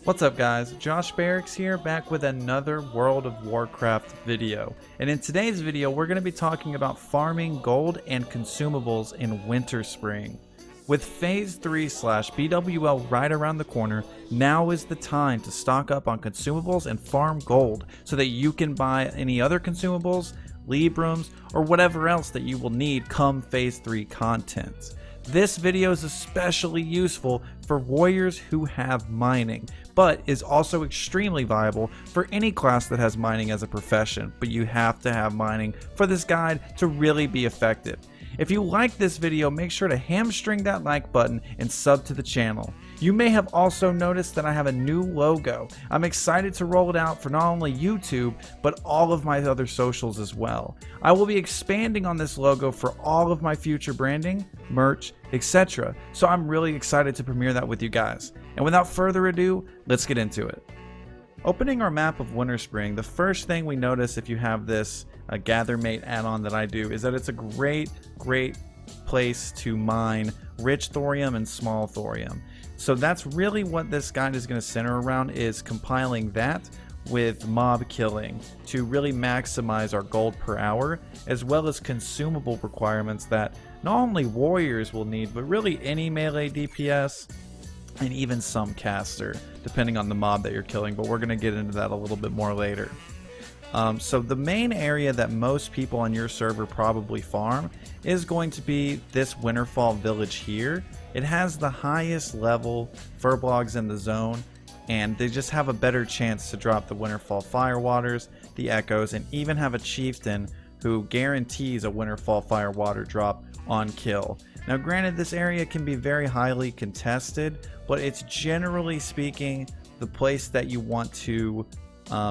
What's up guys, JoshBarracks here, back with another World of Warcraft video. And in today's video we're going to be talking about farming gold and consumables in Winterspring. With Phase 3/BWL right around the corner, now is the time to stock up on consumables and farm gold so that you can buy any other consumables, Librams, or whatever else that you will need come Phase 3 content. This video is especially useful for warriors who have mining, but is also extremely viable for any class that has mining as a profession, but you have to have mining for this guide to really be effective. If you like this video, make sure to hamstring that like button and sub to the channel. You may have also noticed that I have a new logo. I'm excited to roll it out for not only YouTube, but all of my other socials as well. I will be expanding on this logo for all of my future branding, merch, etc. So I'm really excited to premiere that with you guys. And without further ado, let's get into it. Opening our map of Winterspring, the first thing we notice if you have this Gather Mate add-on that I do is that it's a great place to mine rich thorium and small thorium. So that's really what this guide is going to center around, is compiling that with mob killing to really maximize our gold per hour, as well as consumable requirements that not only warriors will need, but really any melee DPS and even some caster, depending on the mob that you're killing, but we're going to get into that a little bit more later. So the main area that most people on your server probably farm is going to be this Winterfall village here. It has the highest level furbolgs in the zone, and they just have a better chance to drop the Winterfall Firewaters, the Echoes, and even have a chieftain who guarantees a Winterfall Firewater drop on kill. Now granted, this area can be very highly contested, but it's generally speaking the place that you want to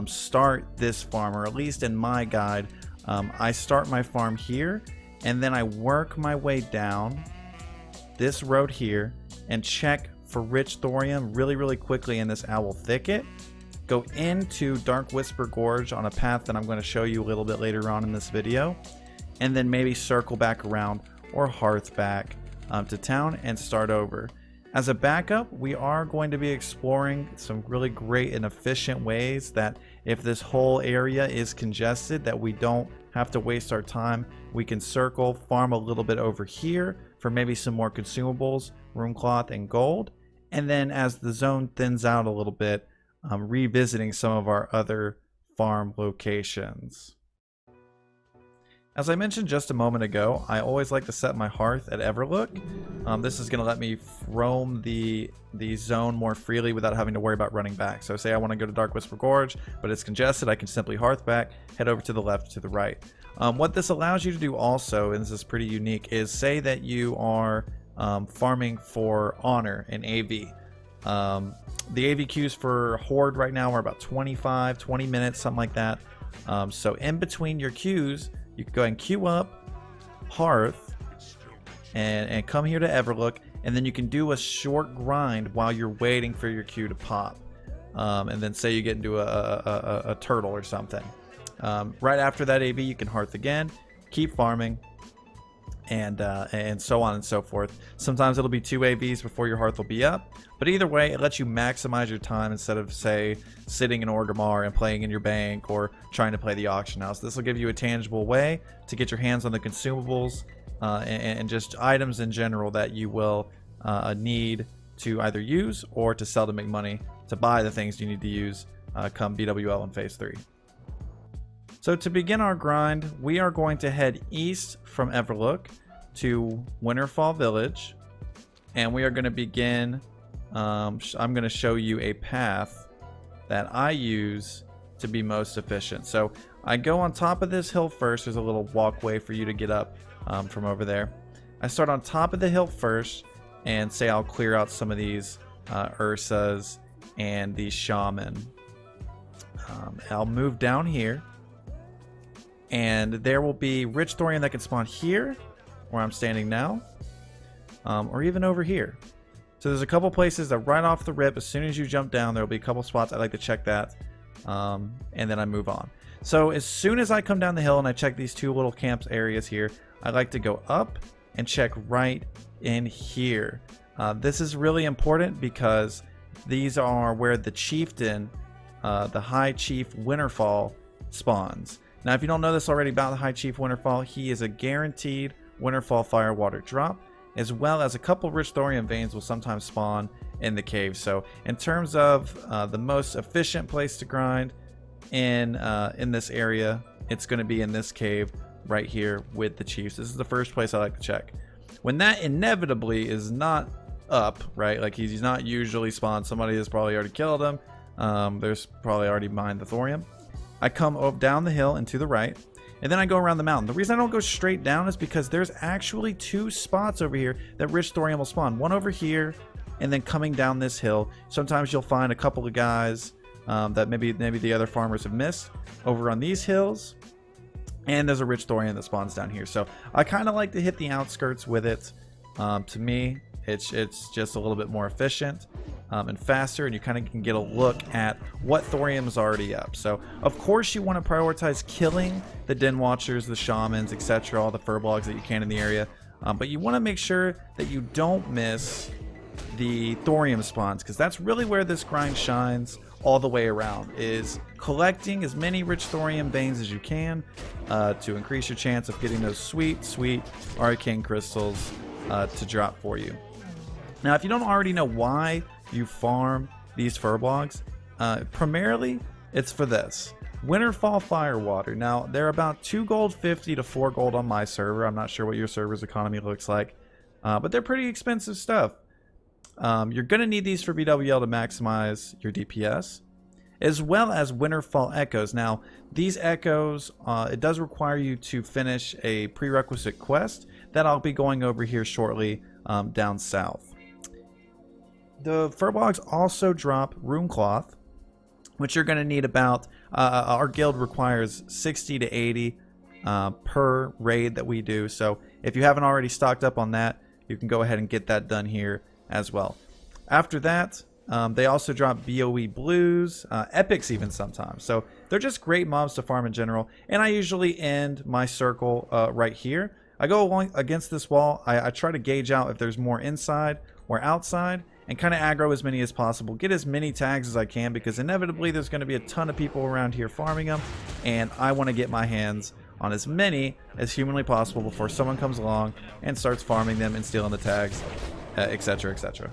start this farm, or at least in my guide. I start my farm here and then I work my way down this road here and check for rich thorium really quickly in this Owl Thicket. Go into Dark Whisper Gorge on a path that I'm going to show you a little bit later on in this video, and then maybe circle back around or hearth back to town and start over. As a backup, we are going to be exploring some really great and efficient ways that if this whole area is congested, that we don't have to waste our time. We can circle, farm a little bit over here for maybe some more consumables, room cloth, and gold. And then as the zone thins out a little bit, revisiting some of our other farm locations. As I mentioned just a moment ago, I always like to set my hearth at Everlook. This is going to let me roam the zone more freely without having to worry about running back. So say I want to go to Dark Whisper Gorge, but it's congested, I can simply hearth back, head over to the left, to the right. What this allows you to do also, and this is pretty unique, is say that you are farming for honor in AV. The AV queues for Horde right now are about 20 minutes, something like that. So in between your queues, you can go ahead and queue up, hearth, and come here to Everlook, and then you can do a short grind while you're waiting for your queue to pop. And then say you get into a turtle or something. Right after that AV, you can hearth again, keep farming, and so on and so forth. Sometimes it'll be 2 AVs before your hearth will be up, but either way, it lets you maximize your time instead of, say, sitting in Orgrimmar and playing in your bank or trying to play the auction house. This will give you a tangible way to get your hands on the consumables and just items in general that you will need to either use or to sell to make money to buy the things you need to use come BWL in Phase 3. So to begin our grind, we are going to head east from Everlook to Winterfall Village, and we are going to begin. I'm going to show you a path that I use to be most efficient. So I go on top of this hill first. There's a little walkway for you to get up from over there. I start on top of the hill first and say I'll clear out some of these Ursas and these Shaman. I'll move down here, and there will be rich thorium that can spawn here where I'm standing now, or even over here. So there's a couple places that right off the rip, as soon as you jump down, there will be a couple spots I like to check that, and then I move on. So as soon as I come down the hill and I check these 2 little camp areas here, I like to go up and check right in here. This is really important because these are where the chieftain, the High Chief Winterfall spawns. Now, if you don't know this already about the High Chief Winterfall, he is a guaranteed Winterfall fire water drop, as well as a couple rich thorium veins will sometimes spawn in the cave. So in terms of the most efficient place to grind in this area, it's going to be in this cave right here with the chiefs. This is the first place I like to check. When that inevitably is not up, right, like he's not usually spawned, somebody has probably already killed him, there's probably already mined the thorium. I come down the hill and to the right, and then I go around the mountain. The reason I don't go straight down is because there's actually 2 spots over here that rich thorium will spawn. One over here, and then coming down this hill. Sometimes you'll find a couple of guys that maybe the other farmers have missed over on these hills. And there's a rich thorium that spawns down here. So I kind of like to hit the outskirts with it. To me, it's just a little bit more efficient and faster, and you kind of can get a look at what thorium is already up. So of course you want to prioritize killing the den watchers, the shamans, etc., all the furbolgs that you can in the area, but you want to make sure that you don't miss the thorium spawns, because that's really where this grind shines all the way around, is collecting as many rich thorium veins as you can to increase your chance of getting those sweet arcane crystals to drop for you. Now, if you don't already know why you farm these furbolgs, primarily it's for this Winterfall Firewater. Now, they're about 2 gold 50 to 4 gold on my server. I'm not sure what your server's economy looks like, but they're pretty expensive stuff. You're going to need these for BWL to maximize your DPS, as well as Winterfall Echoes. Now, these Echoes, it does require you to finish a prerequisite quest that I'll be going over here shortly down south. The furbolgs also drop rune cloth, which you're going to need about, our guild requires 60 to 80 per raid that we do. So if you haven't already stocked up on that, you can go ahead and get that done here as well. After that, they also drop BOE blues, epics even sometimes. So they're just great mobs to farm in general. And I usually end my circle right here. I go along against this wall. I try to gauge out if there's more inside or outside, and kind of aggro as many as possible. Get as many tags as I can, because inevitably there's going to be a ton of people around here farming them, and I want to get my hands on as many as humanly possible before someone comes along and starts farming them and stealing the tags, etc., etc.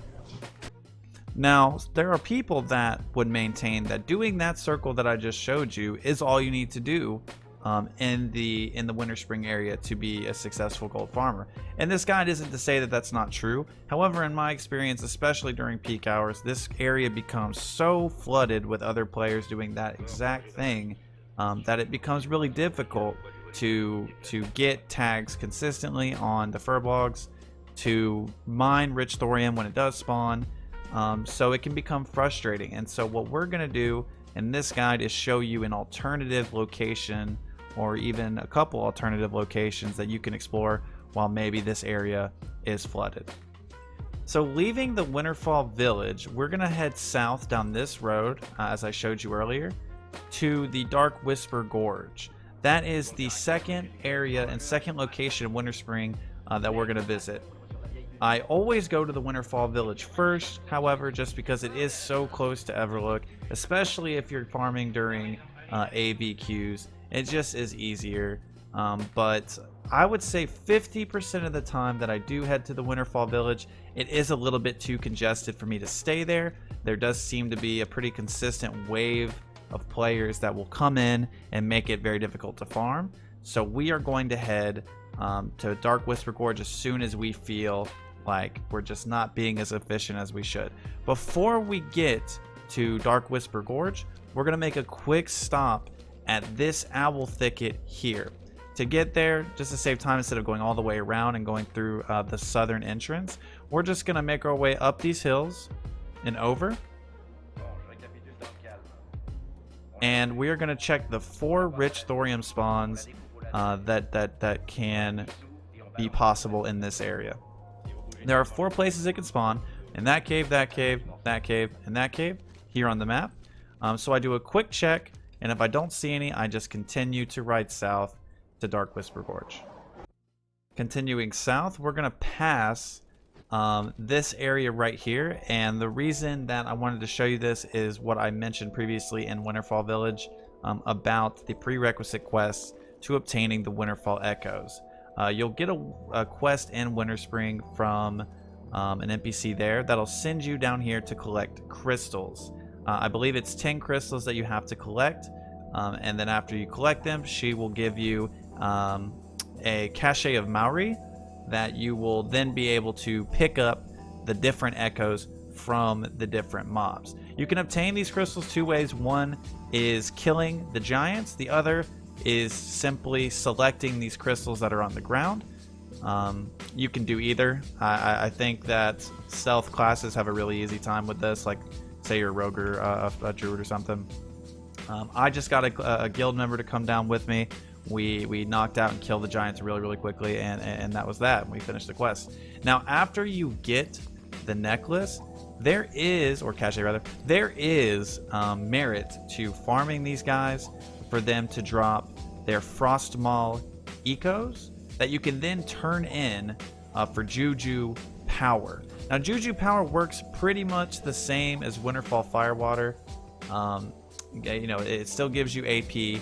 Now, there are people that would maintain that doing that circle that I just showed you is all you need to do in the Winterspring area to be a successful gold farmer. And this guide isn't to say that that's not true. However, in my experience, especially during peak hours, this area becomes so flooded with other players doing that exact thing that it becomes really difficult to get tags consistently on the furbolgs, to mine rich thorium when it does spawn. So it can become frustrating. And so what we're going to do in this guide is show you an alternative location, or even a couple alternative locations that you can explore while maybe this area is flooded. So leaving the Winterfall village, we're going to head south down this road, as I showed you earlier, to the Dark Whisper Gorge. That is the second area and second location in Winterspring that we're going to visit. I always go to the Winterfall village first, however, just because it is so close to Everlook, especially if you're farming during AV queues. It just is easier. But I would say 50% of the time that I do head to the Winterfall village, it is a little bit too congested for me to stay there. There does seem to be a pretty consistent wave of players that will come in and make it very difficult to farm. So we are going to head to Dark Whisper Gorge as soon as we feel like we're just not being as efficient as we should. Before we get to Dark Whisper Gorge, we're going to make a quick stop at this owl thicket here. To get there, just to save time, instead of going all the way around and going through the southern entrance, we're just going to make our way up these hills and over. And we are going to check the 4 rich thorium spawns that can be possible in this area. There are 4 places it can spawn: in that cave, that cave, that cave, and that cave here on the map. So I do a quick check, and if I don't see any, I just continue to ride south to Dark Whisper Gorge. Continuing south, we're going to pass this area right here. And the reason that I wanted to show you this is what I mentioned previously in Winterfall Village about the prerequisite quests to obtaining the Winterfall Echoes. You'll get a quest in Winterspring from an NPC there that'll send you down here to collect crystals. I believe it's 10 crystals that you have to collect, and then after you collect them, she will give you a cachet of Maori that you will then be able to pick up the different echoes from the different mobs. You can obtain these crystals two ways. One is killing the giants, the other is simply selecting these crystals that are on the ground. You can do either. I think that stealth classes have a really easy time with this, like say you're a rogue or a druid or something. I just got a guild member to come down with me. We knocked out and killed the giants really quickly, and that was that. We finished the quest. Now after you get the necklace, there is, or cachet rather, there is merit to farming these guys for them to drop their Frost Maul ecos that you can then turn in for Juju Power. Now Juju Power works pretty much the same as Winterfall Firewater. You know, it still gives you AP.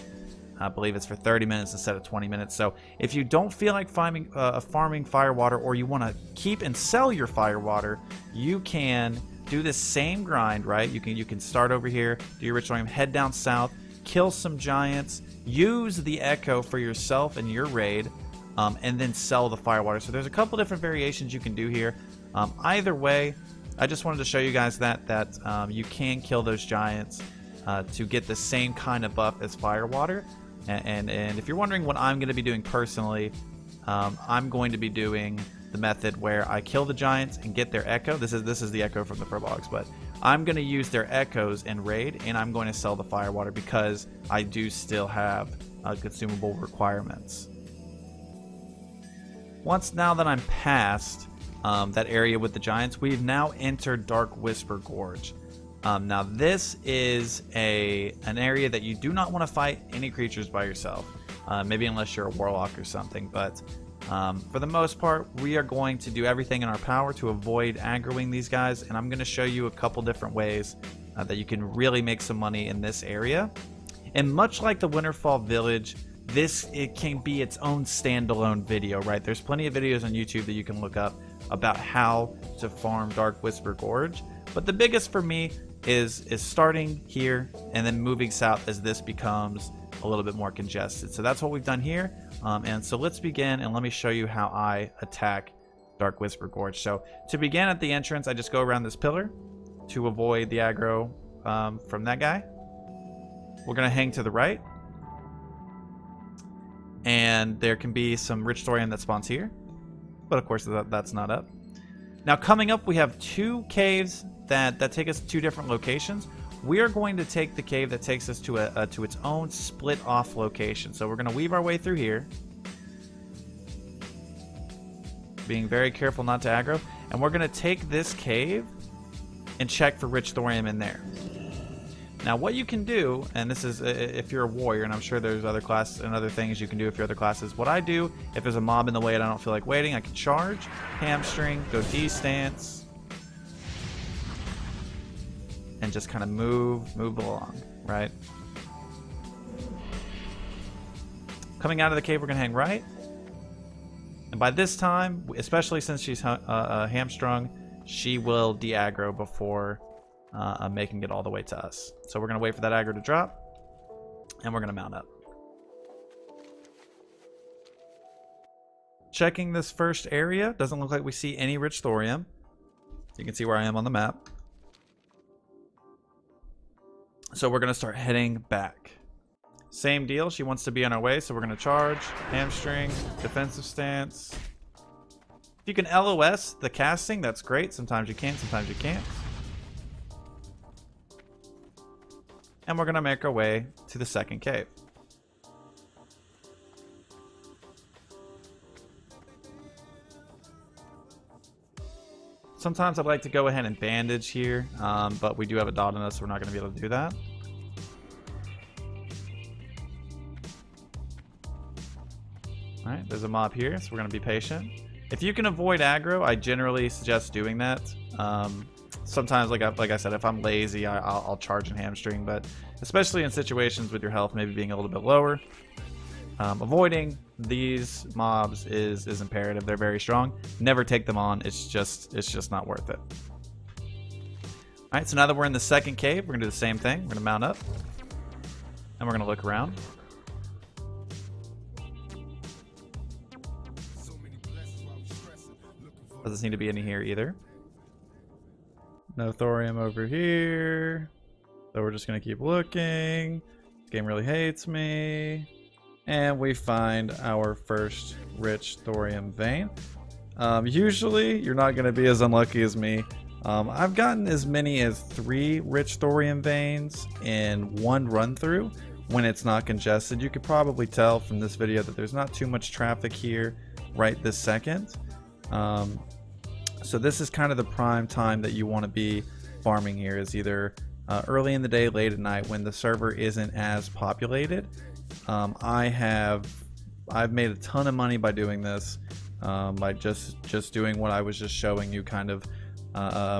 I believe it's for 30 minutes instead of 20 minutes. So if you don't feel like farming Firewater, or you want to keep and sell your Firewater, you can do this same grind, right? You can start over here, do your ritual, head down south, kill some giants, use the Echo for yourself and your raid, and then sell the Firewater. So there's a couple different variations you can do here. Either way, I just wanted to show you guys that you can kill those giants to get the same kind of buff as Firewater. And if you're wondering what I'm going to be doing personally, I'm going to be doing the method where I kill the giants and get their Echo. This is the Echo from the Furbolgs, but I'm going to use their Echoes in raid, and I'm going to sell the Firewater because I do still have consumable requirements. Once now that I'm past that area with the giants, we've now entered Dark Whisper Gorge. Now this is an area that you do not want to fight any creatures by yourself, maybe unless you're a warlock or something, but for the most part we are going to do everything in our power to avoid aggroing these guys, and I'm going to show you a couple different ways that you can really make some money in this area. And much like the Winterfall Village, it can be its own standalone video, right? There's plenty of videos on YouTube that you can look up about how to farm Dark Whisper Gorge, but the biggest for me is starting here and then moving south as this becomes a little bit more congested. So that's what we've done here, and so let's begin, and let me show you how I attack Dark Whisper Gorge. So to begin at the entrance, I just go around this pillar to avoid the aggro from that guy. We're gonna hang to the right, and there can be some rich thorium that spawns here, but of course that's not up. Now coming up, we have two caves that take us to two different locations. We are going to take the cave that takes us to its own split off location. So we're going to weave our way through here, being very careful not to aggro, and we're going to take this cave and check for rich thorium in there. Now what you can do, and this is if you're a warrior, and I'm sure there's other classes and other things you can do if you're other classes. What I do, if there's a mob in the way and I don't feel like waiting, I can charge, hamstring, go D-stance, and just kind of move along, right? Coming out of the cave, we're gonna hang right, and by this time, especially since she's hamstrung, she will de-aggro before making it all the way to us. So we're gonna wait for that aggro to drop, and we're gonna mount up. Checking this first area, doesn't look like we see any rich thorium. You can see where I am on the map. So we're gonna start heading back. Same deal, she wants to be on our way, so we're gonna charge, hamstring, defensive stance. If you can LOS the casting, that's great. Sometimes you can, sometimes you can't. And we're gonna make our way to the second cave. Sometimes I'd like to go ahead and bandage here, but we do have a dot on us, so we're not going to be able to do that. Alright, there's a mob here, so we're going to be patient. If you can avoid aggro, I generally suggest doing that. Sometimes, like I said, if I'm lazy, I'll charge and hamstring, but especially in situations with your health maybe being a little bit lower, avoiding these mobs is imperative. They're very strong. Never take them on. It's just not worth it. All right, so now that we're in the second cave, we're gonna do the same thing. We're gonna mount up, and we're gonna look around. Doesn't seem to be any here either. No thorium over here. So we're just going to keep looking. This game really hates me. And we find our first rich thorium vein. Usually, you're not going to be as unlucky as me. I've gotten as many as 3 rich thorium veins in one run through when it's not congested. You could probably tell from this video that there's not too much traffic here right this second. So this is kind of the prime time that you want to be farming here, is either early in the day, late at night, when the server isn't as populated. I've made a ton of money by doing this, by just doing what I was just showing you, kind of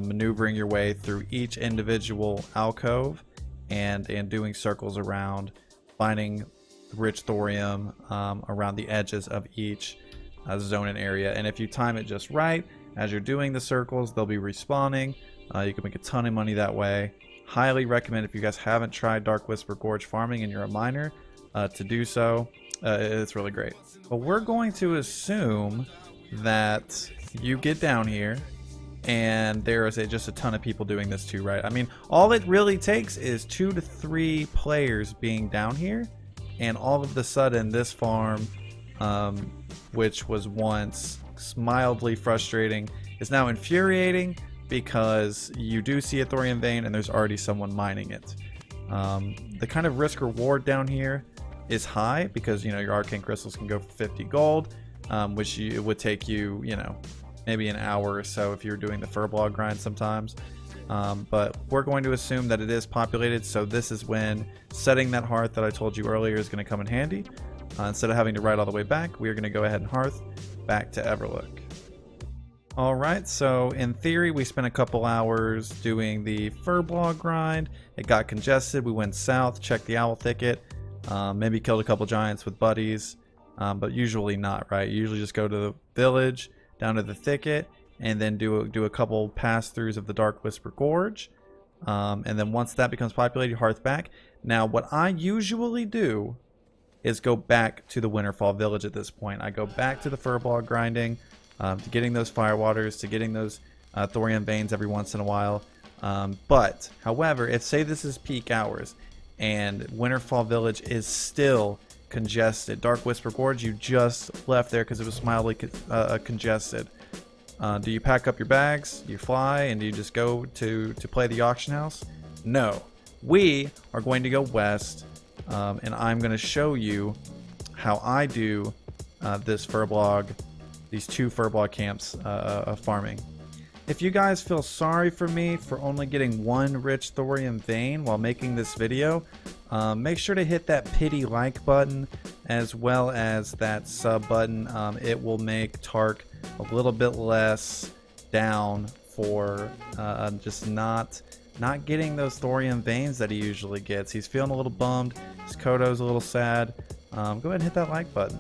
maneuvering your way through each individual alcove and doing circles around, finding rich thorium around the edges of each zone and area. And if you time it just right, as you're doing the circles, they'll be respawning. You can make a ton of money that way. Highly recommend, if you guys haven't tried Dark Whisper Gorge farming and you're a miner, to do so. It's really great. But we're going to assume that you get down here and there is just a ton of people doing this too, right? I mean, all it really takes is 2 to 3 players being down here, and all of a sudden this farm, which was once mildly frustrating, is now infuriating, because you do see a thorium vein and there's already someone mining it. The kind of risk reward down here is high, because your arcane crystals can go for 50 gold, which it would take you maybe an hour or so if you're doing the furblog grind sometimes. But we're going to assume that it is populated, so this is when setting that hearth that I told you earlier is going to come in handy. Instead of having to ride all the way back, we are going to go ahead and hearth back to Everlook. Alright, so in theory we spent a couple hours doing the furblog grind. It got congested. We went south, checked the owl thicket, maybe killed a couple giants with buddies, but usually not, right? You usually just go to the village, down to the thicket, and then do a couple pass-throughs of the Dark Whisper Gorge, and then once that becomes populated, you hearth back. Now what I usually do is go back to the Winterfall village at this point. I go back to the furblog grinding, to getting those firewaters, to getting those thorium veins every once in a while. But however, if say this is peak hours and Winterfall village is still congested, Dark Whisper Gorge, you just left there because it was mildly congested, do you pack up your bags, you fly, and do you just go to play the auction house? No, we are going to go west. And I'm going to show you how I do these 2 furblog camps of farming. If you guys feel sorry for me for only getting 1 rich thorium vein while making this video, make sure to hit that pity like button as well as that sub button. It will make Tark a little bit less down for just not getting those thorium veins that he usually gets. He's feeling a little bummed. His Kodo's a little sad. Go ahead and hit that like button.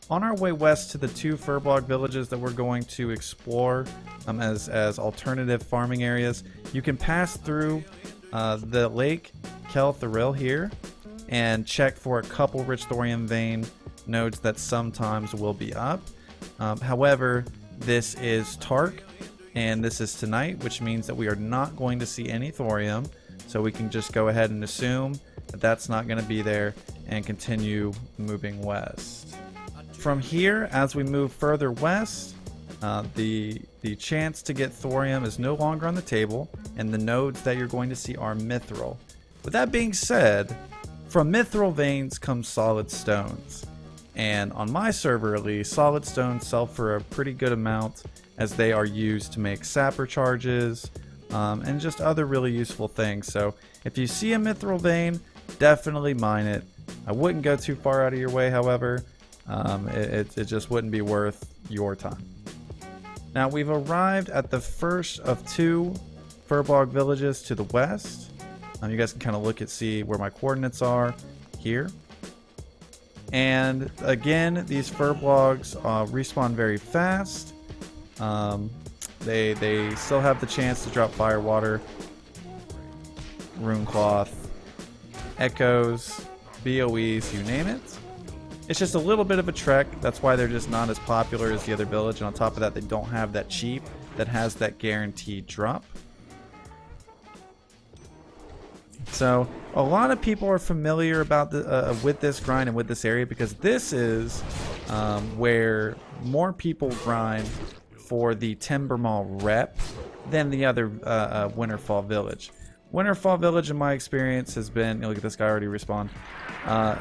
On our way west to the 2 furblog villages that we're going to explore as alternative farming areas, you can pass through the Lake Kelthoril here and check for a couple rich thorium vein nodes that sometimes will be up. However, this is Tark, and this is tonight, which means that we are not going to see any thorium, so we can just go ahead and assume that that's not going to be there and continue moving west. From here, as we move further west, the chance to get thorium is no longer on the table, and the nodes that you're going to see are mithril. With that being said, from mithril veins comes solid stones, and on my server at least, solid stones sell for a pretty good amount, as they are used to make sapper charges and just other really useful things. So if you see a mithril vein, definitely mine it. I wouldn't go too far out of your way, however. It just wouldn't be worth your time. Now we've arrived at the first of 2 Furbog villages to the west. You guys can kind of see where my coordinates are here. And again, these Furblogs respawn very fast. They still have the chance to drop fire water, rune cloth, echoes, BOEs, you name it. It's just a little bit of a trek. That's why they're just not as popular as the other village. And on top of that, they don't have that chief that has that guaranteed drop. So a lot of people are familiar about with this grind and with this area, because this is where more people grind for the Timber Mall rep than the other Winterfall village. Winterfall village, in my experience, has been, look at this guy already respawned,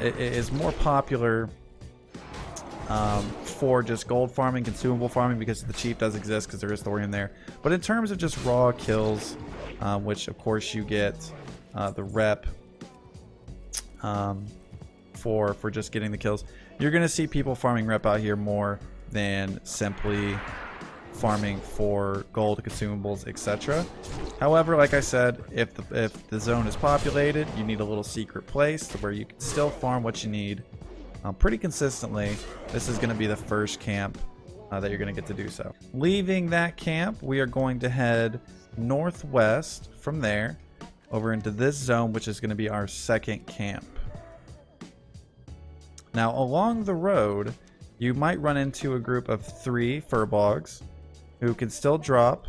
it is more popular for just gold farming, consumable farming, because the chief does exist, because there is thorium there. But in terms of just raw kills, which of course you get the rep for just getting the kills, you're going to see people farming rep out here more than simply farming for gold, consumables, etc. However, like I said, if the zone is populated, you need a little secret place to where you can still farm what you need pretty consistently. This is going to be the first camp that you're going to get to do so. Leaving that camp, we are going to head northwest from there over into this zone, which is going to be our second camp. Now, along the road, you might run into a group of 3 Furbogs who can still drop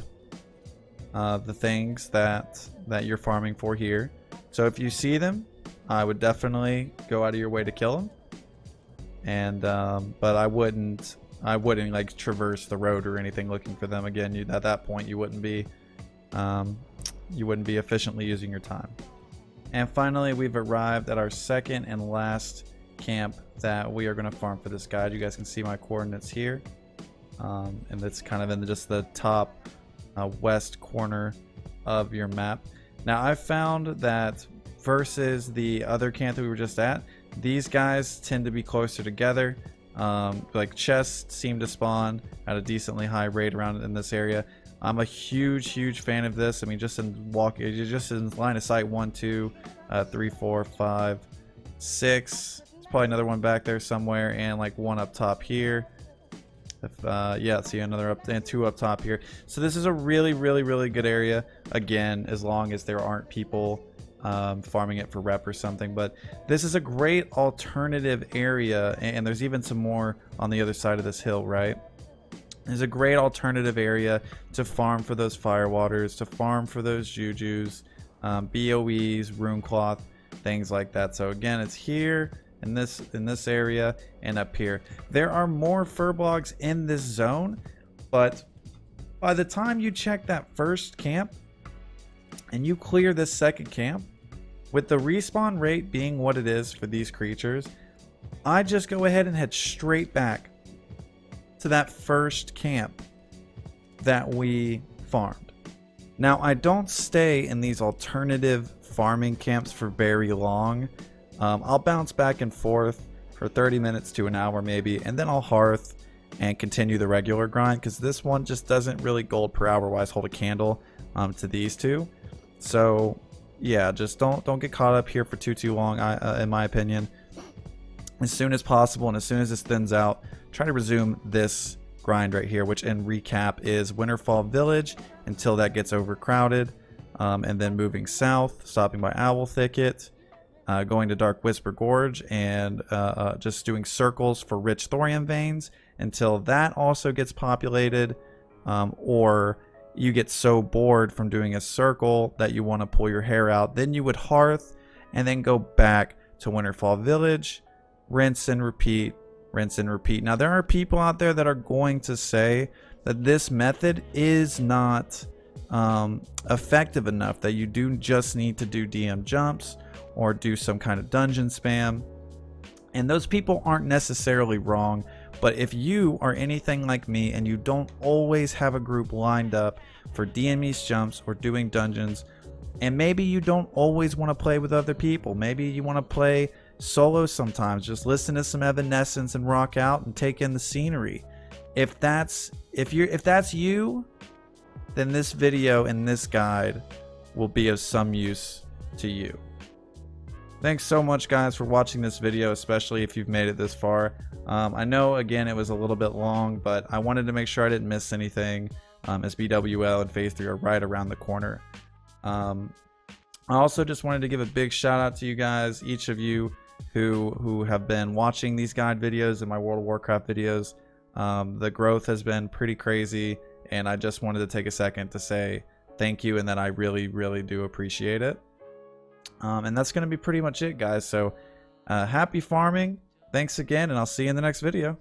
the things that you're farming for here. So if you see them, I would definitely go out of your way to kill them. And but I wouldn't like traverse the road or anything looking for them. Again, at that point you wouldn't be efficiently using your time. And finally, we've arrived at our second and last camp that we are going to farm for this guide. You guys can see my coordinates here, and it's kind of in just the top west corner of your map. Now, I've found that versus the other camp that we were just at, these guys tend to be closer together. Like chests seem to spawn at a decently high rate around in this area. I'm a huge fan of this. I mean, just in line of sight, 1, 2, 3, 4, 5, 6. There's probably another one back there somewhere, and like one up top here. Yeah, see another up and 2 up top here. So this is a really good area. Again, as long as there aren't people farming it for rep or something. But this is a great alternative area, and there's even some more on the other side of this hill, right? There's a great alternative area to farm for those firewaters, to farm for those jujus, BOEs, rune cloth, things like that. So again, it's here in this area and up here. There are more Furblogs in this zone, but by the time you check that first camp and you clear this second camp, with the respawn rate being what it is for these creatures, I just go ahead and head straight back to that first camp that we farmed. Now, I don't stay in these alternative farming camps for very long. I'll bounce back and forth for 30 minutes to an hour maybe, and then I'll hearth and continue the regular grind, because this one just doesn't really gold per hour wise hold a candle to these two. So yeah, just don't get caught up here for too long, in my opinion. As soon as possible, and as soon as this thins out, try to resume this grind right here, which in recap is Winterfall Village until that gets overcrowded, and then moving south, stopping by Owl Thicket, going to Dark Whisper Gorge, and just doing circles for rich thorium veins until that also gets populated, or you get so bored from doing a circle that you want to pull your hair out. Then you would hearth and then go back to Winterfall Village, rinse and repeat, rinse and repeat. Now, there are people out there that are going to say that this method is not effective enough, that you do just need to do DM jumps or do some kind of dungeon spam. And those people aren't necessarily wrong. But if you are anything like me and you don't always have a group lined up for DME's jumps or doing dungeons, and maybe you don't always want to play with other people, maybe you want to play solo sometimes. Just listen to some Evanescence and rock out and take in the scenery. If that's you, then this video and this guide will be of some use to you. Thanks so much, guys, for watching this video, especially if you've made it this far. I know, again, it was a little bit long, but I wanted to make sure I didn't miss anything, as BWL and Phase 3 are right around the corner. I also just wanted to give a big shout out to you guys, each of you who have been watching these guide videos and my World of Warcraft videos. The growth has been pretty crazy, and I just wanted to take a second to say thank you and that I really, really do appreciate it. And that's going to be pretty much it, guys. So happy farming. Thanks again, and I'll see you in the next video.